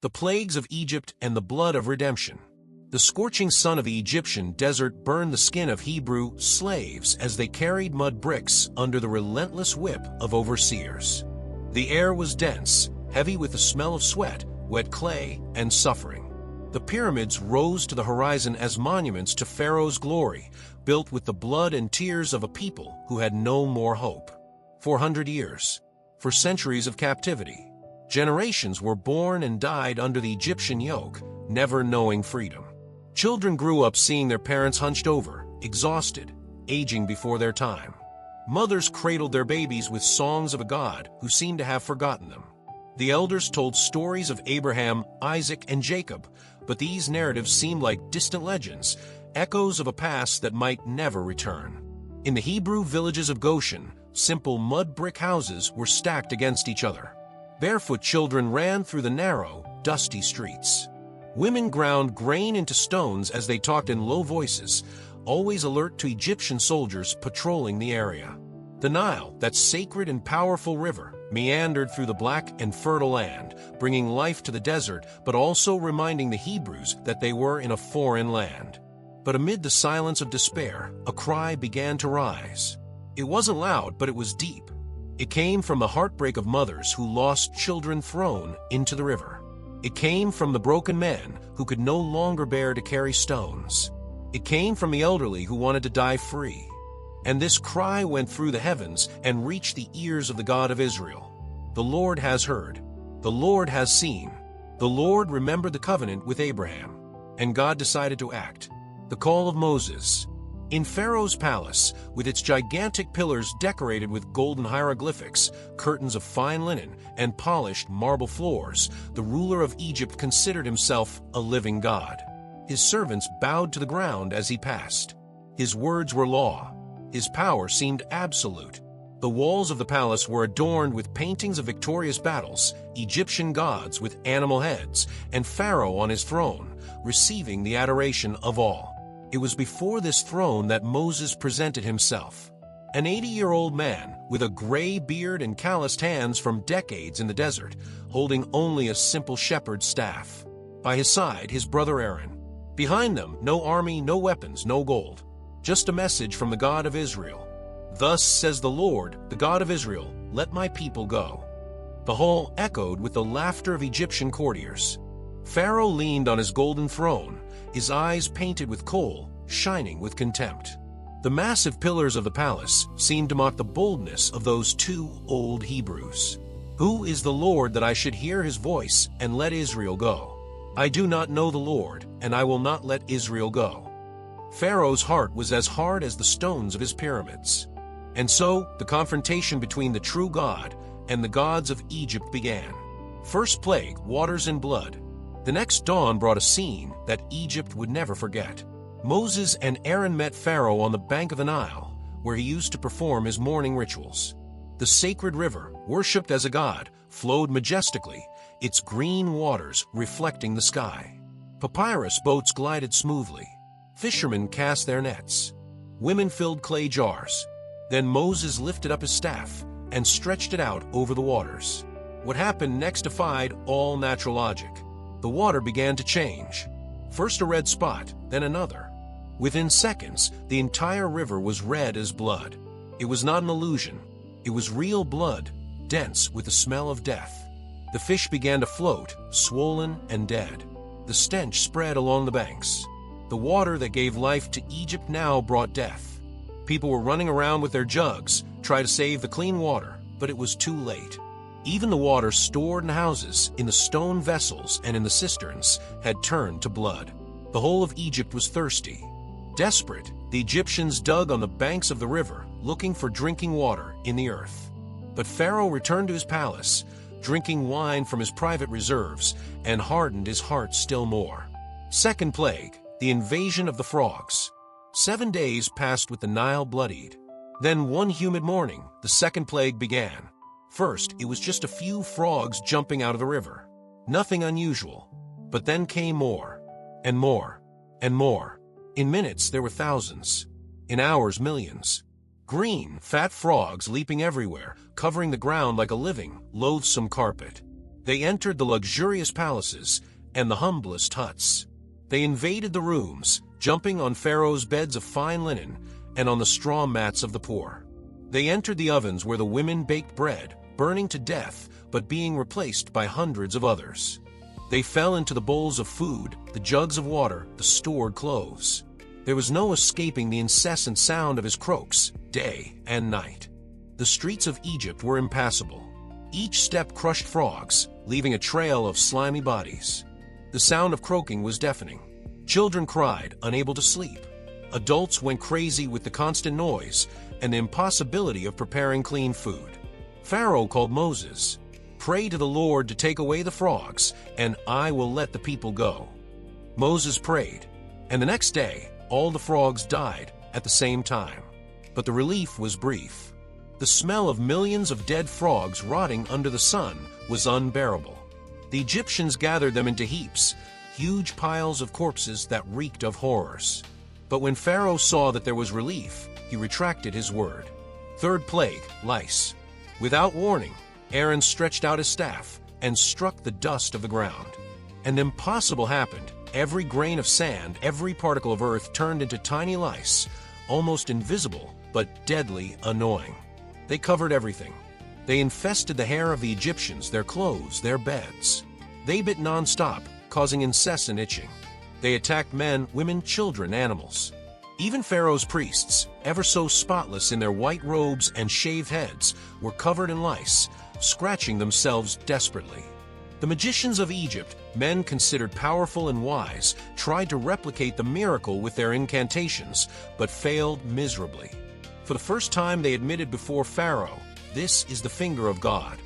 The plagues of Egypt and the blood of redemption. The scorching sun of the Egyptian desert burned the skin of Hebrew slaves as they carried mud bricks under the relentless whip of overseers. The air was dense, heavy with the smell of sweat, wet clay, and suffering. The pyramids rose to the horizon as monuments to Pharaoh's glory, built with the blood and tears of a people who had no more hope. 400 years. For centuries of captivity. Generations were born and died under the Egyptian yoke, never knowing freedom. Children grew up seeing their parents hunched over, exhausted, aging before their time. Mothers cradled their babies with songs of a God who seemed to have forgotten them. The elders told stories of Abraham, Isaac, and Jacob, but these narratives seemed like distant legends, echoes of a past that might never return. In the Hebrew villages of Goshen, simple mud brick houses were stacked against each other. Barefoot children ran through the narrow, dusty streets. Women ground grain into stones as they talked in low voices, always alert to Egyptian soldiers patrolling the area. The Nile, that sacred and powerful river, meandered through the black and fertile land, bringing life to the desert but also reminding the Hebrews that they were in a foreign land. But amid the silence of despair, a cry began to rise. It wasn't loud, but it was deep. It came from the heartbreak of mothers who lost children thrown into the river. It came from the broken men who could no longer bear to carry stones. It came from the elderly who wanted to die free. And this cry went through the heavens and reached the ears of the God of Israel. The Lord has heard. The Lord has seen. The Lord remembered the covenant with Abraham. And God decided to act. The call of Moses. In Pharaoh's palace, with its gigantic pillars decorated with golden hieroglyphics, curtains of fine linen, and polished marble floors, the ruler of Egypt considered himself a living God. His servants bowed to the ground as he passed. His words were law. His power seemed absolute. The walls of the palace were adorned with paintings of victorious battles, Egyptian gods with animal heads, and Pharaoh on his throne, receiving the adoration of all. It was before this throne that Moses presented himself. An 80-year-old man with a gray beard and calloused hands from decades in the desert, holding only a simple shepherd's staff. By his side, his brother Aaron. Behind them, no army, no weapons, no gold. Just a message from the God of Israel. Thus says the Lord, the God of Israel, let my people go. The hall echoed with the laughter of Egyptian courtiers. Pharaoh leaned on his golden throne, his eyes painted with coal, shining with contempt. The massive pillars of the palace seemed to mock the boldness of those two old Hebrews. Who is the Lord that I should hear his voice and let Israel go? I do not know the Lord, and I will not let Israel go. Pharaoh's heart was as hard as the stones of his pyramids. And so, the confrontation between the true God and the gods of Egypt began. First plague, waters and blood. The next dawn brought a scene that Egypt would never forget. Moses and Aaron met Pharaoh on the bank of the Nile, where he used to perform his morning rituals. The sacred river, worshipped as a god, flowed majestically, its green waters reflecting the sky. Papyrus boats glided smoothly. Fishermen cast their nets. Women filled clay jars. Then Moses lifted up his staff and stretched it out over the waters. What happened next defied all natural logic. The water began to change. First a red spot, then another. Within seconds, the entire river was red as blood. It was not an illusion. It was real blood, dense with the smell of death. The fish began to float, swollen and dead. The stench spread along the banks. The water that gave life to Egypt now brought death. People were running around with their jugs, trying to save the clean water, but it was too late. Even the water stored in houses, in the stone vessels, and in the cisterns had turned to blood. The whole of Egypt was thirsty. Desperate, the Egyptians dug on the banks of the river, looking for drinking water in the earth. But Pharaoh returned to his palace, drinking wine from his private reserves, and hardened his heart still more. Second plague, the invasion of the frogs. 7 days passed with the Nile bloodied. Then one humid morning, the second plague began. First, it was just a few frogs jumping out of the river. Nothing unusual. But then came more, and more, and more. In minutes, there were thousands. In hours, millions. Green, fat frogs leaping everywhere, covering the ground like a living, loathsome carpet. They entered the luxurious palaces and the humblest huts. They invaded the rooms, jumping on Pharaoh's beds of fine linen and on the straw mats of the poor. They entered the ovens where the women baked bread, burning to death, but being replaced by hundreds of others. They fell into the bowls of food, the jugs of water, the stored clothes. There was no escaping the incessant sound of his croaks, day and night. The streets of Egypt were impassable. Each step crushed frogs, leaving a trail of slimy bodies. The sound of croaking was deafening. Children cried, unable to sleep. Adults went crazy with the constant noise and the impossibility of preparing clean food. Pharaoh called Moses. "Pray to the Lord to take away the frogs, and I will let the people go." Moses prayed, and the next day, all the frogs died at the same time. But the relief was brief. The smell of millions of dead frogs rotting under the sun was unbearable. The Egyptians gathered them into heaps, huge piles of corpses that reeked of horrors. But when Pharaoh saw that there was relief, he retracted his word. Third plague, lice. Without warning, Aaron stretched out his staff and struck the dust of the ground. And impossible happened. Every grain of sand, every particle of earth turned into tiny lice, almost invisible but deadly annoying. They covered everything. They infested the hair of the Egyptians, their clothes, their beds. They bit non-stop, causing incessant itching. They attacked men, women, children, animals. Even Pharaoh's priests, ever so spotless in their white robes and shaved heads, were covered in lice, scratching themselves desperately. The magicians of Egypt, men considered powerful and wise, tried to replicate the miracle with their incantations, but failed miserably. For the first time they admitted before Pharaoh, "This is the finger of God."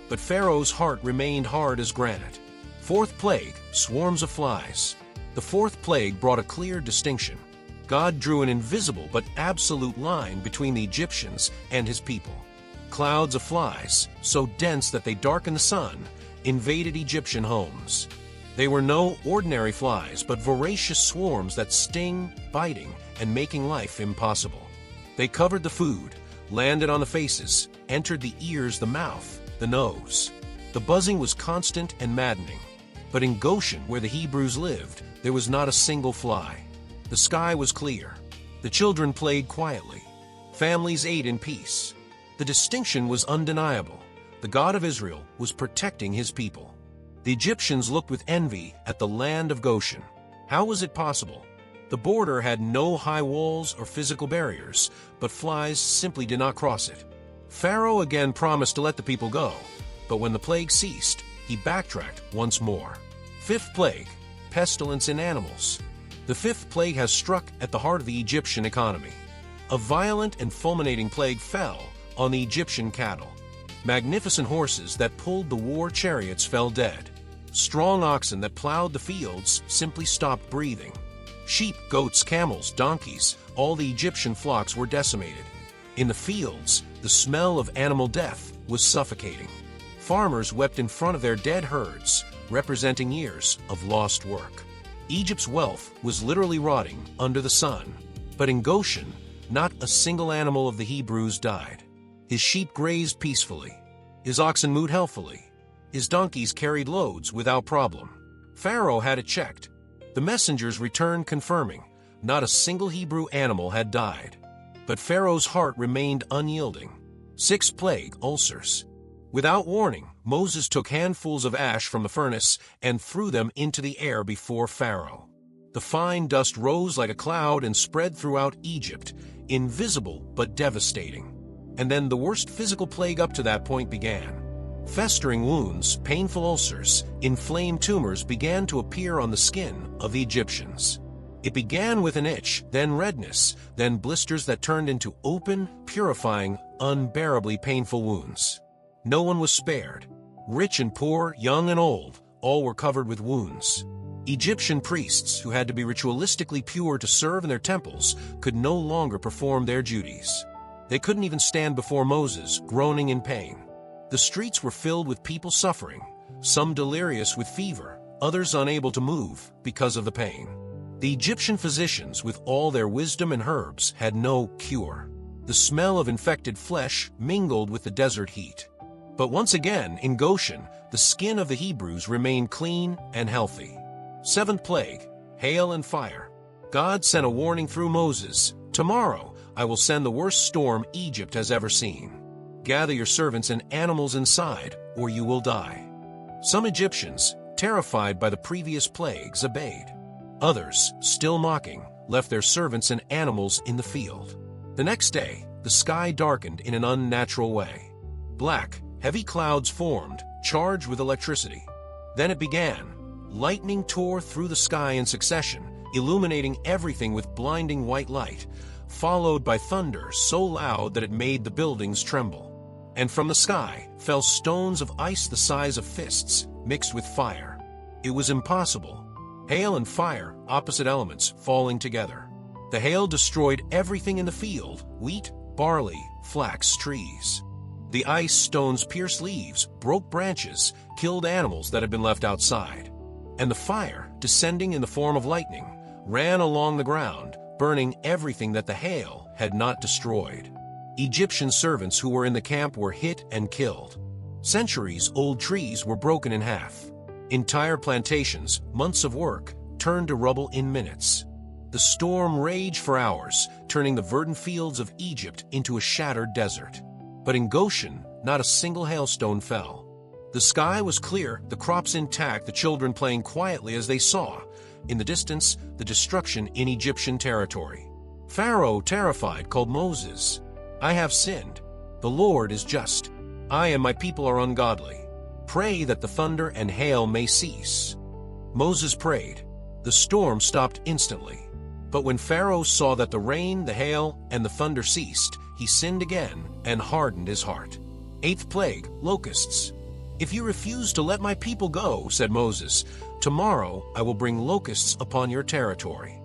But Pharaoh's heart remained hard as granite. Fourth plague, swarms of flies. The fourth plague brought a clear distinction. God drew an invisible but absolute line between the Egyptians and his people. Clouds of flies, so dense that they darkened the sun, invaded Egyptian homes. They were no ordinary flies, but voracious swarms that sting, biting, and making life impossible. They covered the food, landed on the faces, entered the ears, the mouth, the nose. The buzzing was constant and maddening. But in Goshen, where the Hebrews lived, there was not a single fly. The sky was clear. The children played quietly. Families ate in peace. The distinction was undeniable. The God of Israel was protecting his people. The Egyptians looked with envy at the land of Goshen. How was it possible? The border had no high walls or physical barriers, but flies simply did not cross it. Pharaoh again promised to let the people go, but when the plague ceased, he backtracked once more. Fifth plague, pestilence in animals. The fifth plague has struck at the heart of the Egyptian economy. A violent and fulminating plague fell on the Egyptian cattle. Magnificent horses that pulled the war chariots fell dead. Strong oxen that plowed the fields simply stopped breathing. Sheep, goats, camels, donkeys, all the Egyptian flocks were decimated. In the fields, the smell of animal death was suffocating. Farmers wept in front of their dead herds, representing years of lost work. Egypt's wealth was literally rotting under the sun. But in Goshen, not a single animal of the Hebrews died. His sheep grazed peacefully. His oxen moved healthily. His donkeys carried loads without problem. Pharaoh had it checked. The messengers returned confirming not a single Hebrew animal had died. But Pharaoh's heart remained unyielding. Sixth plague, ulcers. Without warning, Moses took handfuls of ash from the furnace and threw them into the air before Pharaoh. The fine dust rose like a cloud and spread throughout Egypt, invisible but devastating. And then the worst physical plague up to that point began. Festering wounds, painful ulcers, inflamed tumors began to appear on the skin of the Egyptians. It began with an itch, then redness, then blisters that turned into open, purifying, unbearably painful wounds. No one was spared. Rich and poor, young and old, all were covered with wounds. Egyptian priests, who had to be ritualistically pure to serve in their temples, could no longer perform their duties. They couldn't even stand before Moses, groaning in pain. The streets were filled with people suffering, some delirious with fever, others unable to move because of the pain. The Egyptian physicians, with all their wisdom and herbs, had no cure. The smell of infected flesh mingled with the desert heat. But once again, in Goshen, the skin of the Hebrews remained clean and healthy. Seventh plague, hail and fire. God sent a warning through Moses. Tomorrow I will send the worst storm Egypt has ever seen. Gather your servants and animals inside, or you will die. Some Egyptians, terrified by the previous plagues, obeyed. Others, still mocking, left their servants and animals in the field. The next day, the sky darkened in an unnatural way. Black, heavy clouds formed, charged with electricity. Then it began. Lightning tore through the sky in succession, illuminating everything with blinding white light, followed by thunder so loud that it made the buildings tremble. And from the sky fell stones of ice the size of fists, mixed with fire. It was impossible. Hail and fire, opposite elements, falling together. The hail destroyed everything in the field: wheat, barley, flax, trees. The ice stones pierced leaves, broke branches, killed animals that had been left outside. And the fire, descending in the form of lightning, ran along the ground, burning everything that the hail had not destroyed. Egyptian servants who were in the camp were hit and killed. Centuries-old trees were broken in half. Entire plantations, months of work, turned to rubble in minutes. The storm raged for hours, turning the verdant fields of Egypt into a shattered desert. But in Goshen, not a single hailstone fell. The sky was clear, the crops intact, the children playing quietly as they saw, in the distance, the destruction in Egyptian territory. Pharaoh, terrified, called Moses. I have sinned. The Lord is just. I and my people are ungodly. Pray that the thunder and hail may cease. Moses prayed. The storm stopped instantly. But when Pharaoh saw that the rain, the hail, and the thunder ceased, he sinned again and hardened his heart. Eighth plague, locusts. If you refuse to let my people go, said Moses, tomorrow I will bring locusts upon your territory.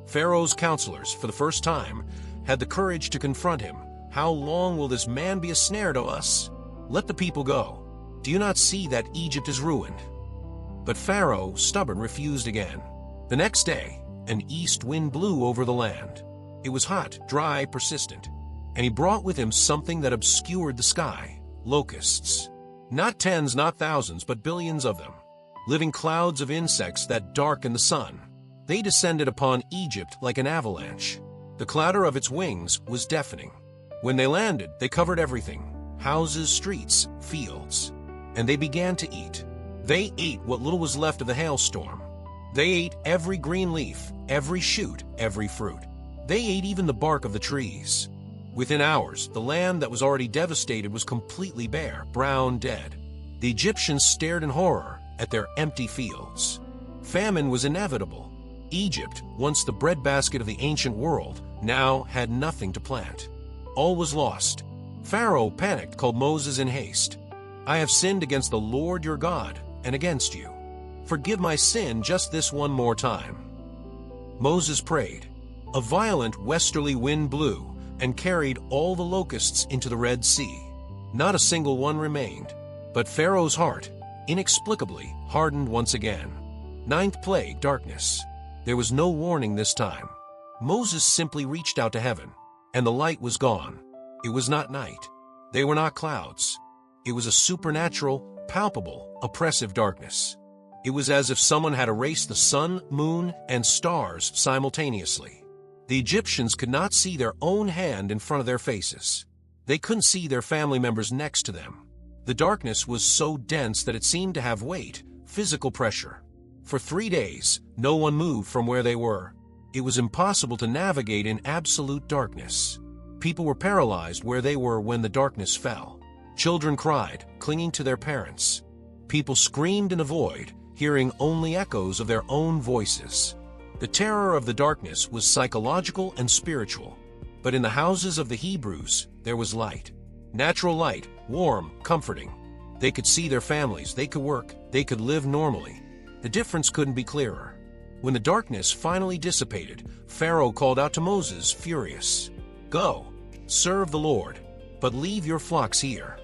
Pharaoh's counselors, for the first time, had the courage to confront him. How long will this man be a snare to us? Let the people go. Do you not see that Egypt is ruined? But Pharaoh, stubborn, refused again. The next day, an east wind blew over the land. It was hot, dry, persistent. And he brought with him something that obscured the sky: locusts. Not tens, not thousands, but billions of them. Living clouds of insects that darken the sun. They descended upon Egypt like an avalanche. The clatter of its wings was deafening. When they landed, they covered everything: houses, streets, fields. And they began to eat. They ate what little was left of the hailstorm. They ate every green leaf, every shoot, every fruit. They ate even the bark of the trees. Within hours, the land that was already devastated was completely bare, brown, dead. The Egyptians stared in horror at their empty fields. Famine was inevitable. Egypt, once the breadbasket of the ancient world, now had nothing to plant. All was lost. Pharaoh, panicked, called Moses in haste. I have sinned against the Lord your God and against you. Forgive my sin just this one more time. Moses prayed. A violent westerly wind blew and carried all the locusts into the Red Sea. Not a single one remained. But Pharaoh's heart, inexplicably, hardened once again. Ninth plague, darkness. There was no warning this time. Moses simply reached out to heaven, and the light was gone. It was not night. They were not clouds. It was a supernatural, palpable, oppressive darkness. It was as if someone had erased the sun, moon, and stars simultaneously. The Egyptians could not see their own hand in front of their faces. They couldn't see their family members next to them. The darkness was so dense that it seemed to have weight, physical pressure. For 3 days, no one moved from where they were. It was impossible to navigate in absolute darkness. People were paralyzed where they were when the darkness fell. Children cried, clinging to their parents. People screamed in the void, hearing only echoes of their own voices. The terror of the darkness was psychological and spiritual. But in the houses of the Hebrews, there was light. Natural light, warm, comforting. They could see their families, they could work, they could live normally. The difference couldn't be clearer. When the darkness finally dissipated, Pharaoh called out to Moses, furious. Go, serve the Lord, but leave your flocks here.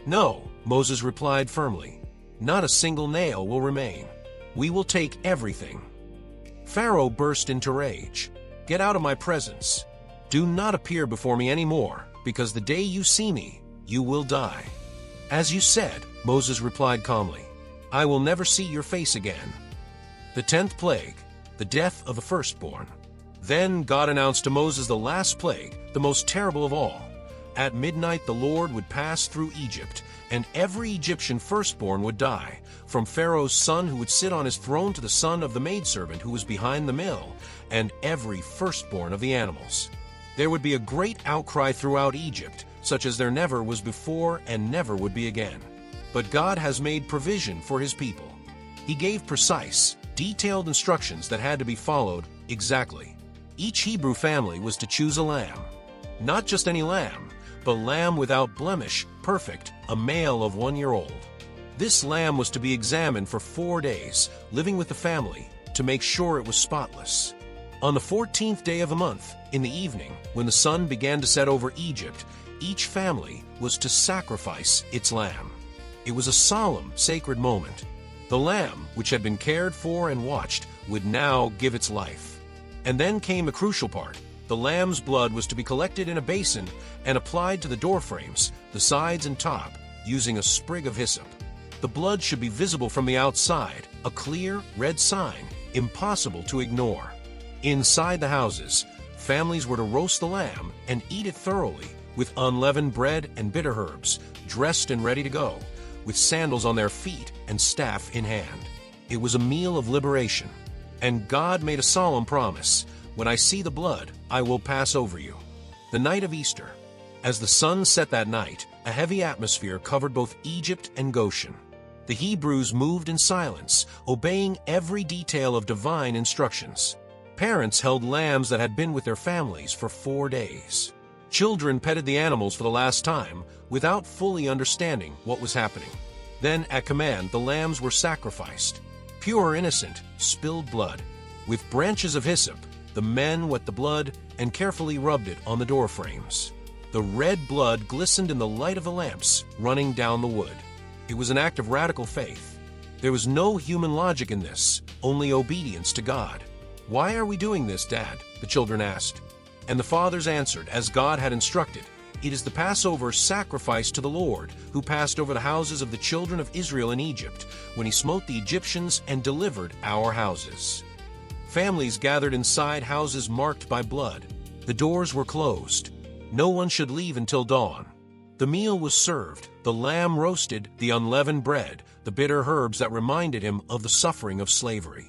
No, Moses replied firmly. Not a single nail will remain. We will take everything. Pharaoh burst into rage. Get out of my presence. Do not appear before me anymore, because the day you see me, you will die. "As you said," Moses replied calmly, "I will never see your face again." The 10th plague, the death of the firstborn. Then God announced to Moses the last plague, the most terrible of all. At midnight the Lord would pass through Egypt, and every Egyptian firstborn would die, from Pharaoh's son who would sit on his throne to the son of the maidservant who was behind the mill, and every firstborn of the animals. There would be a great outcry throughout Egypt, such as there never was before and never would be again. But God has made provision for his people. He gave precise, detailed instructions that had to be followed exactly. Each Hebrew family was to choose a lamb. Not just any lamb, but lamb without blemish, perfect, a male of 1 year old. This lamb was to be examined for 4 days, living with the family, to make sure it was spotless. On the 14th day of the month, in the evening, when the sun began to set over Egypt, each family was to sacrifice its lamb. It was a solemn, sacred moment. The lamb, which had been cared for and watched, would now give its life. And then came the crucial part. The lamb's blood was to be collected in a basin and applied to the doorframes, the sides and top, using a sprig of hyssop. The blood should be visible from the outside, a clear, red sign, impossible to ignore. Inside the houses, families were to roast the lamb and eat it thoroughly, with unleavened bread and bitter herbs, dressed and ready to go, with sandals on their feet and staff in hand. It was a meal of liberation. And God made a solemn promise, "When I see the blood, I will pass over you." The night of Easter. As the sun set that night, a heavy atmosphere covered both Egypt and Goshen. The Hebrews moved in silence, obeying every detail of divine instructions. Parents held lambs that had been with their families for 4 days. Children petted the animals for the last time, without fully understanding what was happening. Then, at command, the lambs were sacrificed. Pure, innocent, spilled blood. With branches of hyssop, the men wet the blood and carefully rubbed it on the door frames. The red blood glistened in the light of the lamps running down the wood. It was an act of radical faith. There was no human logic in this, only obedience to God. "Why are we doing this, Dad?" the children asked. And the fathers answered, as God had instructed, "It is the Passover sacrifice to the Lord, who passed over the houses of the children of Israel in Egypt, when he smote the Egyptians and delivered our houses." Families gathered inside houses marked by blood. The doors were closed. No one should leave until dawn. The meal was served, the lamb roasted, the unleavened bread, the bitter herbs that reminded him of the suffering of slavery.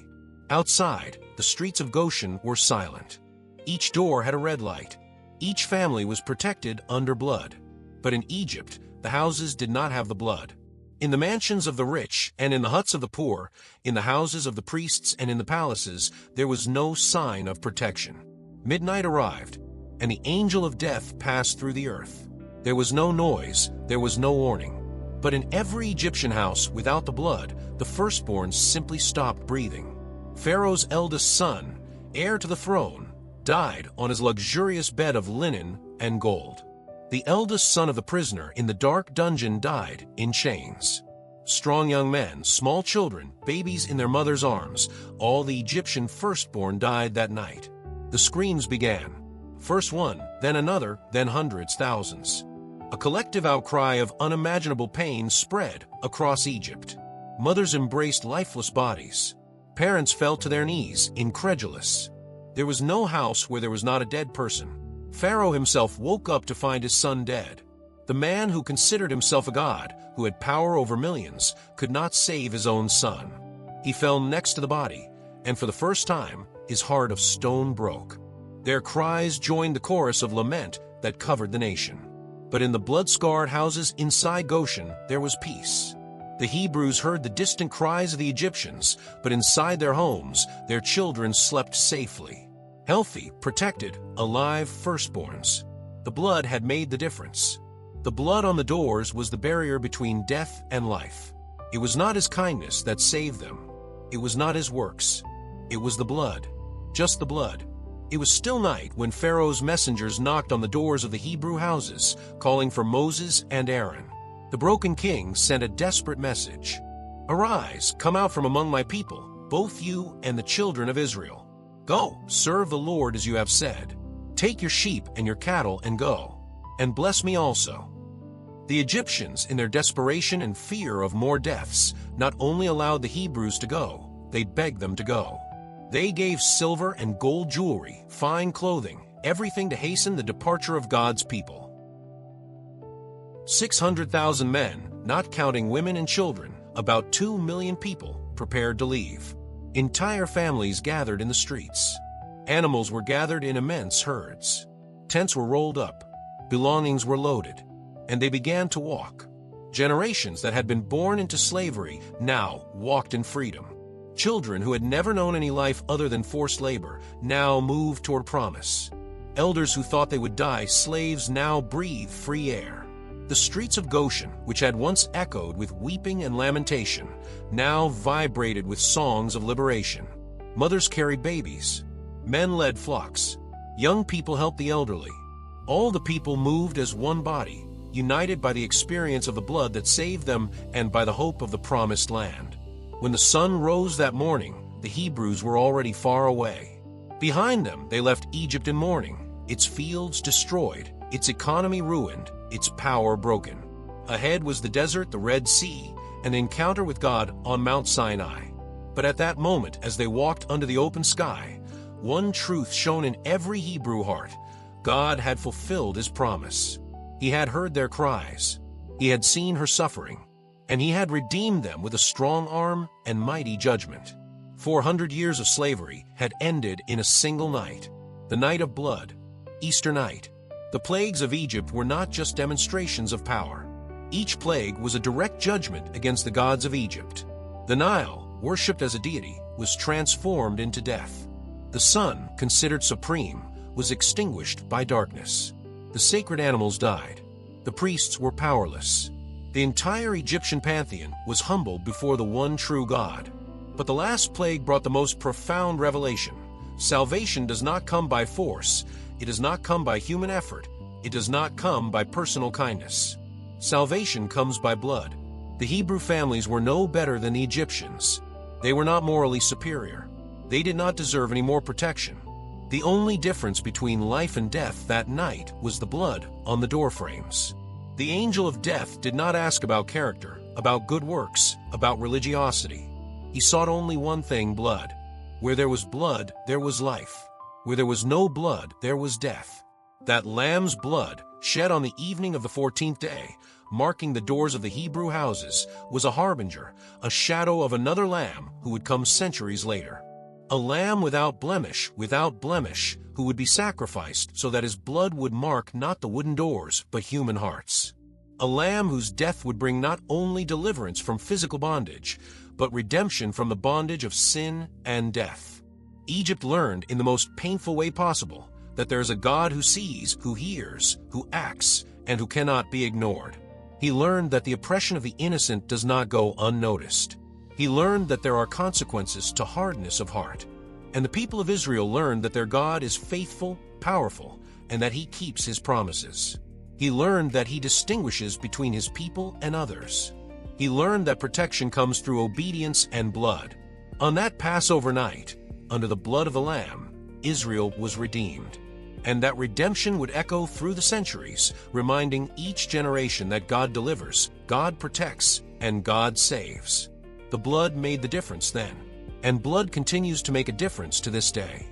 Outside, the streets of Goshen were silent. Each door had a red light. Each family was protected under blood. But in Egypt, the houses did not have the blood. In the mansions of the rich and in the huts of the poor, in the houses of the priests and in the palaces, there was no sign of protection. Midnight arrived, and the angel of death passed through the earth. There was no noise, there was no warning. But in every Egyptian house without the blood, the firstborn simply stopped breathing. Pharaoh's eldest son, heir to the throne, died on his luxurious bed of linen and gold. The eldest son of the prisoner in the dark dungeon died in chains. Strong young men, small children, babies in their mother's arms, all the Egyptian firstborn died that night. The screams began. First one, then another, then hundreds, thousands. A collective outcry of unimaginable pain spread across Egypt. Mothers embraced lifeless bodies. Parents fell to their knees, incredulous. There was no house where there was not a dead person. Pharaoh himself woke up to find his son dead. The man who considered himself a god, who had power over millions, could not save his own son. He fell next to the body, and for the first time, his heart of stone broke. Their cries joined the chorus of lament that covered the nation. But in the blood-scarred houses inside Goshen, there was peace. The Hebrews heard the distant cries of the Egyptians, but inside their homes, their children slept safely. Healthy, protected, alive firstborns. The blood had made the difference. The blood on the doors was the barrier between death and life. It was not his kindness that saved them. It was not his works. It was the blood. Just the blood. It was still night when Pharaoh's messengers knocked on the doors of the Hebrew houses, calling for Moses and Aaron. The broken king sent a desperate message. "Arise, come out from among my people, both you and the children of Israel. Go, serve the Lord as you have said. Take your sheep and your cattle and go, and bless me also." The Egyptians, in their desperation and fear of more deaths, not only allowed the Hebrews to go, they begged them to go. They gave silver and gold jewelry, fine clothing, everything to hasten the departure of God's people. 600,000 men, not counting women and children, about 2 million people, prepared to leave. Entire families gathered in the streets. Animals were gathered in immense herds. Tents were rolled up. Belongings were loaded. And they began to walk. Generations that had been born into slavery now walked in freedom. Children who had never known any life other than forced labor now moved toward promise. Elders who thought they would die slaves now breathed free air. The streets of Goshen, which had once echoed with weeping and lamentation, now vibrated with songs of liberation. Mothers carried babies. Men led flocks. Young people helped the elderly. All the people moved as one body, united by the experience of the blood that saved them and by the hope of the promised land. When the sun rose that morning, the Hebrews were already far away. Behind them, they left Egypt in mourning, its fields destroyed, its economy ruined, its power broken. Ahead was the desert, the Red Sea, an encounter with God on Mount Sinai. But at that moment, as they walked under the open sky, one truth shone in every Hebrew heart. God had fulfilled his promise. He had heard their cries. He had seen her suffering. And he had redeemed them with a strong arm and mighty judgment. 400 years of slavery had ended in a single night, the night of blood, Easter night. The plagues of Egypt were not just demonstrations of power. Each plague was a direct judgment against the gods of Egypt. The Nile, worshipped as a deity, was transformed into death. The sun, considered supreme, was extinguished by darkness. The sacred animals died. The priests were powerless. The entire Egyptian pantheon was humbled before the one true God. But the last plague brought the most profound revelation. Salvation does not come by force. It does not come by human effort. It does not come by personal kindness. Salvation comes by blood. The Hebrew families were no better than the Egyptians. They were not morally superior. They did not deserve any more protection. The only difference between life and death that night was the blood on the doorframes. The angel of death did not ask about character, about good works, about religiosity. He sought only one thing: blood. Where there was blood, there was life. Where there was no blood, there was death. That lamb's blood, shed on the evening of the 14th day, marking the doors of the Hebrew houses, was a harbinger, a shadow of another lamb who would come centuries later. A lamb without blemish, who would be sacrificed so that his blood would mark not the wooden doors, but human hearts. A lamb whose death would bring not only deliverance from physical bondage, but redemption from the bondage of sin and death. Egypt learned in the most painful way possible that there is a God who sees, who hears, who acts, and who cannot be ignored. He learned that the oppression of the innocent does not go unnoticed. He learned that there are consequences to hardness of heart. And the people of Israel learned that their God is faithful, powerful, and that he keeps his promises. He learned that he distinguishes between his people and others. He learned that protection comes through obedience and blood. On that Passover night, under the blood of the Lamb, Israel was redeemed. And that redemption would echo through the centuries, reminding each generation that God delivers, God protects, and God saves. The blood made the difference then, and blood continues to make a difference to this day.